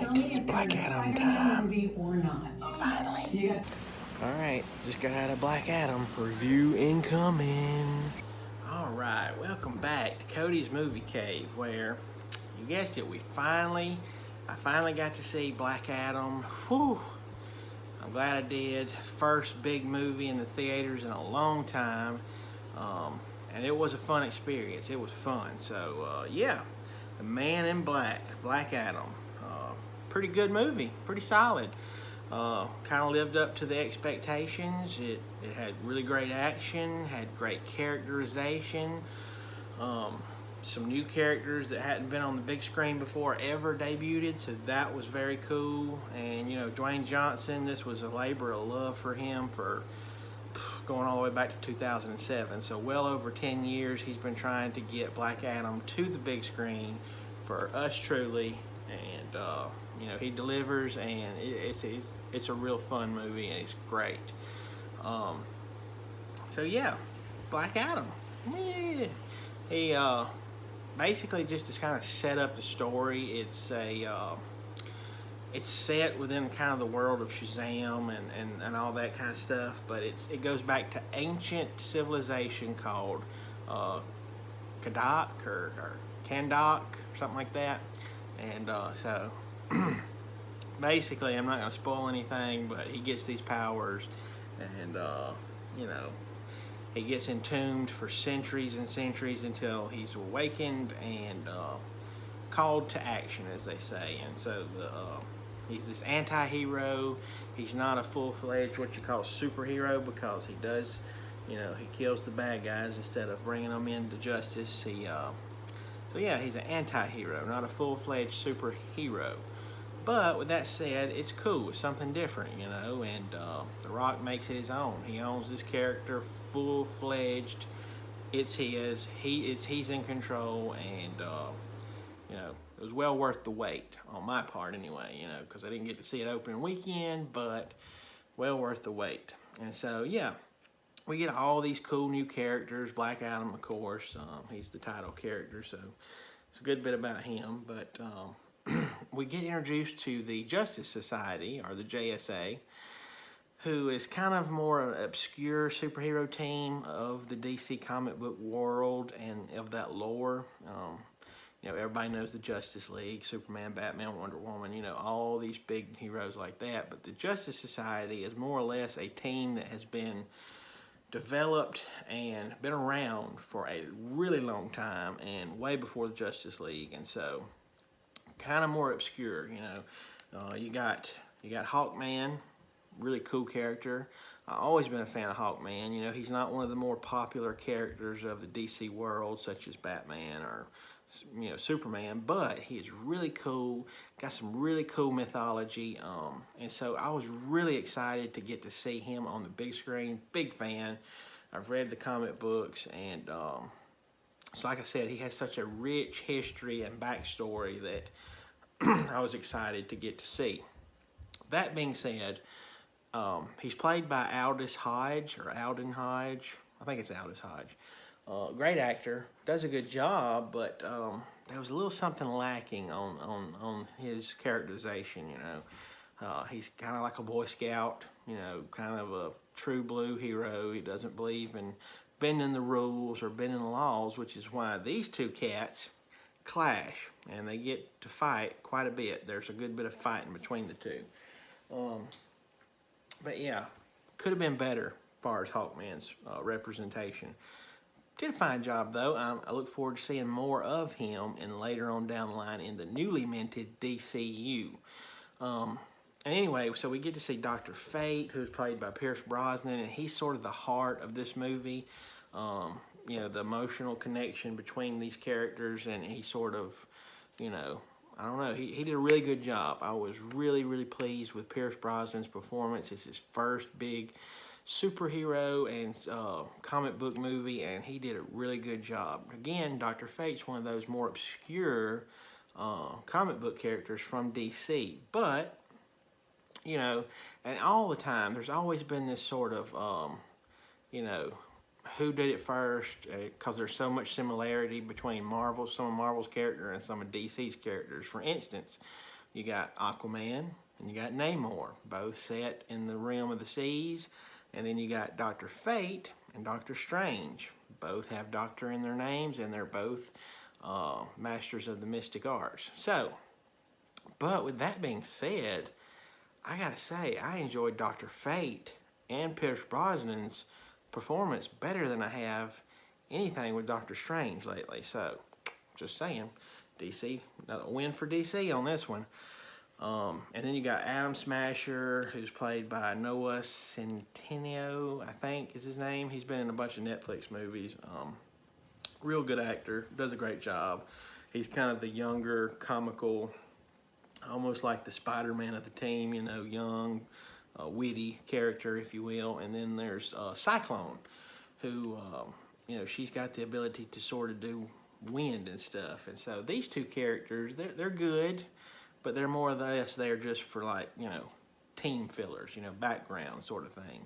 Alright, it's Black Adam time. Finally. Alright, just got out of Black Adam. Review incoming. Alright, welcome back to Cody's Movie Cave, where, you guessed it, I finally got to see Black Adam. Whew. I'm glad I did. First big movie in the theaters in a long time. And it was a fun experience. It was fun. So, yeah. The Man in Black, Black Adam. Pretty good movie. Pretty solid. Kind of lived up to the expectations. It had really great action, had great characterization. Some new characters that hadn't been on the big screen before ever debuted, so that was very cool. And, you know, Dwayne Johnson, this was a labor of love for him for going all the way back to 2007. So well over 10 years he's been trying to get Black Adam to the big screen for us truly. And, you know, he delivers, and it's a real fun movie, and it's great. So, yeah, Black Adam. Yeah. He basically just to kind of set up the story. It's set within kind of the world of Shazam and all that kind of stuff, but it goes back to ancient civilization called Kadak or Kandak, something like that. And so basically, I'm not going to spoil anything, but he gets these powers, and you know, he gets entombed for centuries and centuries until he's awakened and called to action, as they say. And so he's this anti-hero. He's not a full-fledged what you call superhero, because he does, you know, he kills the bad guys instead of bringing them into justice. So yeah, he's an anti-hero, not a full-fledged superhero. But with that said, it's cool. It's something different, you know, and The Rock makes it his own. He owns this character full-fledged. It's his. He's in control, and you know, it was well worth the wait on my part anyway, you know, because I didn't get to see it opening weekend, but well worth the wait. And so, yeah, we get all these cool new characters. Black Adam, of course, he's the title character, so it's a good bit about him. But we get introduced to the Justice Society, or the JSA, who is kind of more an obscure superhero team of the DC comic book world and of that lore. You know, everybody knows the Justice League, Superman, Batman, Wonder Woman, you know, all these big heroes like that. But the Justice Society is more or less a team that has been developed and been around for a really long time, and way before the Justice League. And so kind of more obscure, you know. You got Hawkman, really cool character. I've always been a fan of Hawkman. You know, he's not one of the more popular characters of the DC world, such as Batman or, you know, Superman, but he is really cool, got some really cool mythology, and so I was really excited to get to see him on the big screen. Big fan. I've read the comic books, and so like I said, he has such a rich history and backstory that I was excited to get to see. That being said, he's played by Aldis Hodge, or Alden Hodge. I think it's Aldis Hodge. Great actor, does a good job, but there was a little something lacking on his characterization, you know. He's kind of like a Boy Scout, you know, kind of a true blue hero. He doesn't believe in bending the rules or bending the laws, which is why these two cats clash, and they get to fight quite a bit. There's a good bit of fighting between the two. But yeah, could have been better as far as Hawkman's representation. Did a fine job, though. I look forward to seeing more of him and later on down the line in the newly minted DCU. And anyway, so we get to see Dr. Fate, who's played by Pierce Brosnan, and he's sort of the heart of this movie. You know, the emotional connection between these characters, and he sort of, you know, I don't know, he did a really good job. I was really, really pleased with Pierce Brosnan's performance. It's his first big superhero and comic book movie, and he did a really good job. Again, Dr. Fate's one of those more obscure comic book characters from DC, but, you know, and all the time, there's always been this sort of, you know, who did it first, because there's so much similarity between some of Marvel's characters and some of DC's characters. For instance, You got Aquaman and you got Namor, both set in the realm of the seas. And then you got Dr. Fate and Doctor Strange. Both have Doctor in their names, and they're both masters of the mystic arts. So, but with that being said, I gotta say, I enjoyed Dr. Fate and Pierce Brosnan's performance better than I have anything with Doctor Strange lately. So, just saying, DC, another win for DC on this one. And then you got Adam Smasher, who's played by Noah Centineo, I think is his name. He's been in a bunch of Netflix movies. Real good actor, does a great job. He's kind of the younger, comical, almost like the Spider-Man of the team, you know, young, witty character, if you will. And then there's Cyclone, who, you know, she's got the ability to sort of do wind and stuff. And so these two characters, they're good, but they're more or less there just for, like, you know, team fillers, you know, background sort of thing.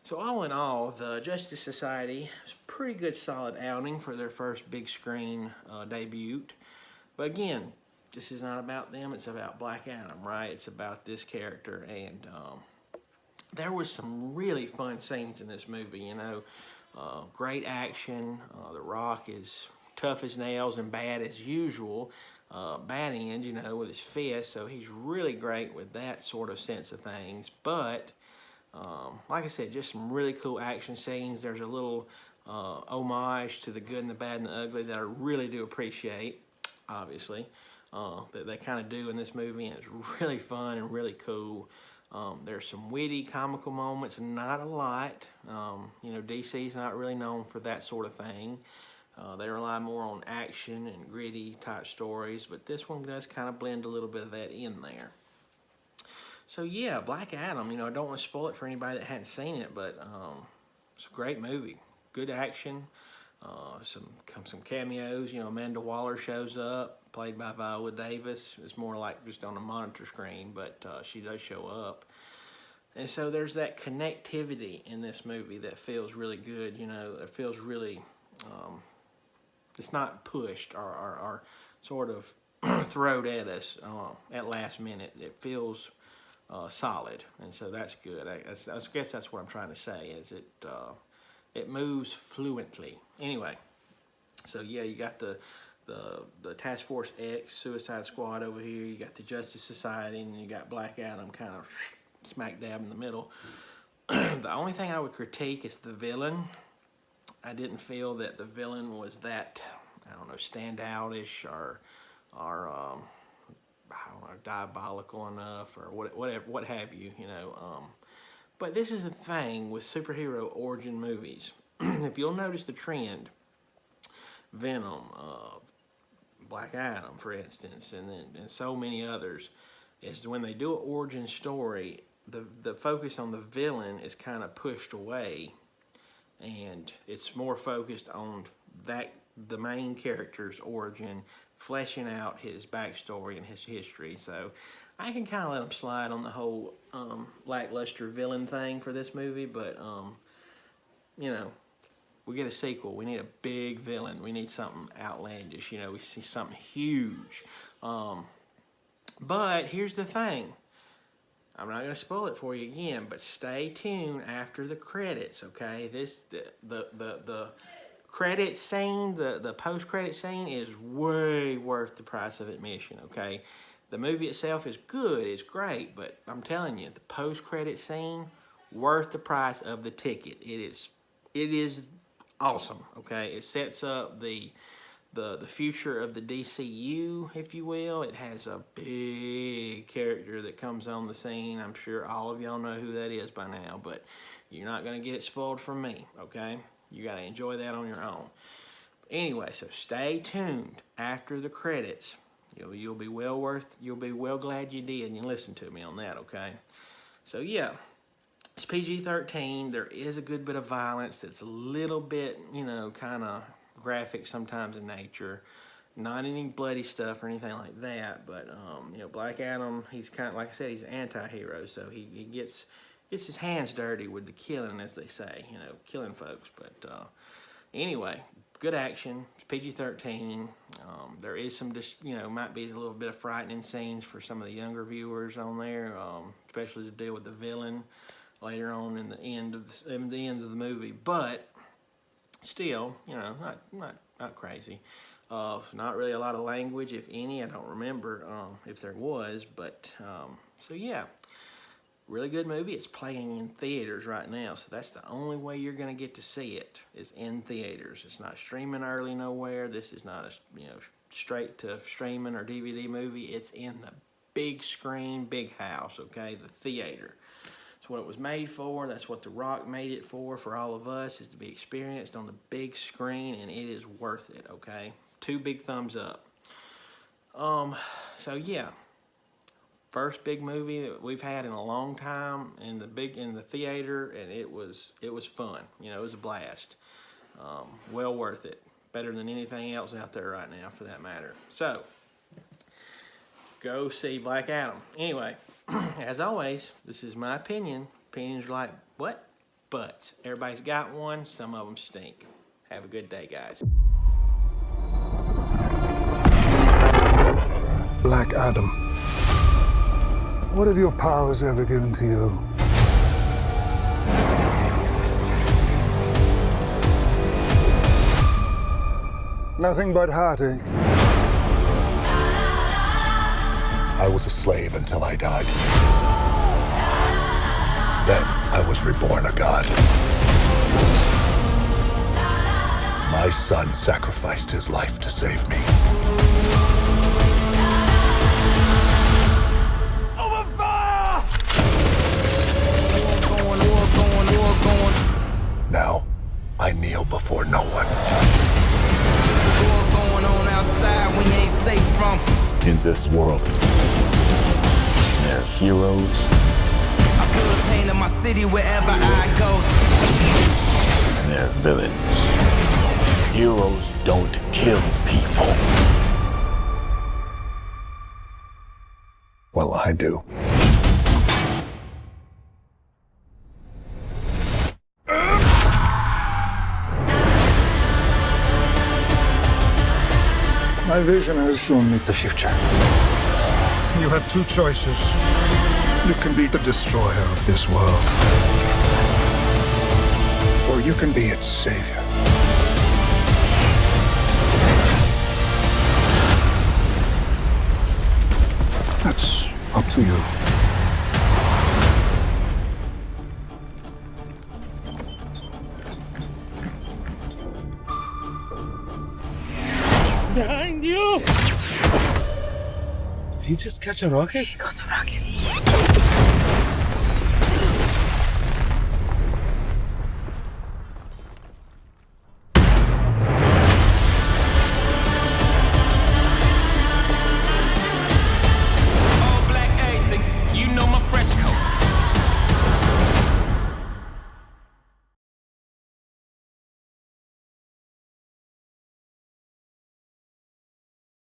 So all in all, the Justice Society is a pretty good solid outing for their first big screen debut. But again, this is not about them, it's about Black Adam, right? It's about this character, and there was some really fun scenes in this movie, you know. Great action. The Rock is tough as nails and bad as usual. Bad end, you know, with his fist, so he's really great with that sort of sense of things. But like I said, just some really cool action scenes. There's a little homage to the good and the bad and the ugly that I really do appreciate, obviously, that they kind of do in this movie, and it's really fun and really cool. There's some witty, comical moments, not a lot. You know, DC's not really known for that sort of thing. They rely more on action and gritty type stories, but this one does kind of blend a little bit of that in there. So yeah, Black Adam, you know, I don't want to spoil it for anybody that hadn't seen it, but it's a great movie. Good action, some cameos. You know, Amanda Waller shows up, played by Viola Davis. It's more like just on a monitor screen, but she does show up. And so there's that connectivity in this movie that feels really good. You know, it feels really, it's not pushed or sort of thrown at us at last minute. It feels solid, and so that's good. I guess that's what I'm trying to say, is it moves fluently. Anyway, so yeah, you got the Task Force X, Suicide Squad over here. You got the Justice Society, and you got Black Adam kind of smack dab in the middle. The only thing I would critique is the villain. I didn't feel that the villain was that, I don't know, standout-ish or I don't know, diabolical enough, or whatever, what have you, you know. But this is the thing with superhero origin movies. If you'll notice the trend, Venom, Black Adam, for instance, and so many others, is when they do an origin story, the focus on the villain is kind of pushed away, and it's more focused on the main character's origin, fleshing out his backstory and his history. So I can kind of let him slide on the whole lackluster villain thing for this movie, but you know, we get a sequel. We need a big villain. We need something outlandish. You know, we see something huge. But here's the thing. I'm not going to spoil it for you again, but stay tuned after the credits, okay? The credit scene, the post-credit scene is way worth the price of admission, okay? The movie itself is good, it's great, but I'm telling you, the post-credit scene, worth the price of the ticket. It is awesome, okay? It sets up the future of the DCU, if you will. It has a big character that comes on the scene. I'm sure all of y'all know who that is by now, but you're not going to get it spoiled from me, okay? You got to enjoy that on your own. Anyway, so stay tuned after the credits. You'll be well glad you did and you listened to me on that, okay? So yeah, it's PG-13. There is a good bit of violence that's a little bit, you know, kind of graphic sometimes in nature. Not any bloody stuff or anything like that, but you know, Black Adam, he's kind of, like I said, he's an anti-hero, so he gets his hands dirty with the killing, as they say, you know, killing folks. But anyway, good action. It's PG-13. There is some, might be a little bit of frightening scenes for some of the younger viewers on there, especially to deal with the villain later on in the end of the movie. But still, not crazy. Not really a lot of language, if any. I don't remember if there was, but so yeah. Really good movie. It's playing in theaters right now, so that's the only way you're going to get to see it is in theaters. It's not streaming early nowhere. This is not a straight to streaming or DVD movie. It's in the big screen, big house. Okay, the theater. That's what it was made for. That's what The Rock made it for all of us, is to be experienced on the big screen, and it is worth it. Okay, 2 big thumbs up. So yeah. First big movie that we've had in a long time in the theater, and it was fun. It was a blast. Well worth it. Better than anything else out there right now, for that matter. So go see Black Adam. Anyway, as always, this is my opinion. Opinions are like what? Butts. Everybody's got one. Some of them stink. Have a good day, guys. Black Adam. What have your powers ever given to you? Nothing but heartache. I was a slave until I died. Then I was reborn a god. My son sacrificed his life to save me. Now, I kneel before no one. Going on outside when you ain't safe from. In this world, there are heroes. I feel the pain in my city wherever I go. And there are villains. Heroes don't kill people. Well, I do. My vision has shown me the future. You have 2 choices. You can be the destroyer of this world, or you can be its savior. That's up to you. Behind you! Did he just catch a rocket? He got a rocket.